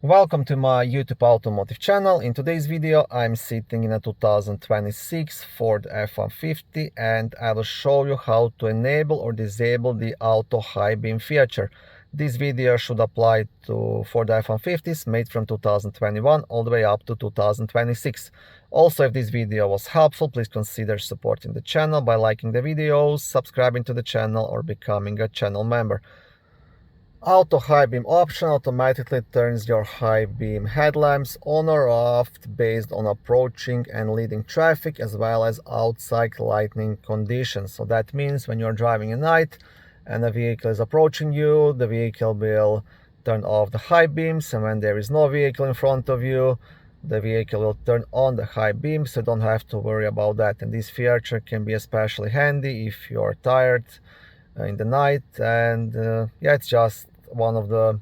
Welcome to my YouTube automotive channel. In today's video, I'm sitting in a 2026 Ford F-150 and I will show you how to enable or disable the auto high beam feature. This video should apply to Ford F-150s made from 2021 all the way up to 2026. Also, if this video was helpful, please consider supporting the channel by liking the videos, subscribing to the channel, or becoming a channel member. Auto high beam option automatically turns your high beam headlamps on or off based on approaching and leading traffic as well as outside lighting conditions. So that means when you're driving at night and a vehicle is approaching you, the vehicle will turn off the high beams, and when there is no vehicle in front of you, the vehicle will turn on the high beams, so you don't have to worry about that. And this feature can be especially handy if you're tired in the night, and yeah, it's just one of the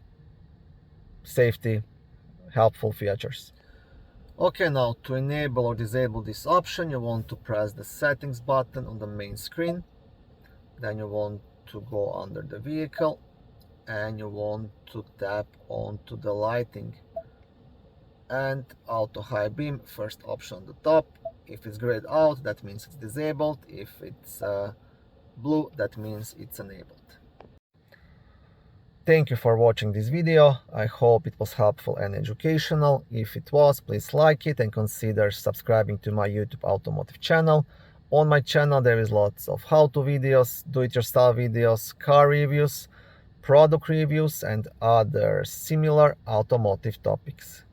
safety helpful features. Okay, now to enable or disable this option, you want to press the settings button on the main screen. Then you want to go under the vehicle and you want to tap onto the lighting and auto high beam, first option on the top. If it's grayed out, that means it's disabled. If it's blue, that means it's enabled. Thank you for watching this video. I hope it was helpful and educational. If it was, please like it and consider subscribing to my YouTube automotive channel. On my channel there is lots of how-to videos, do-it-yourself videos, car reviews, product reviews, and other similar automotive topics.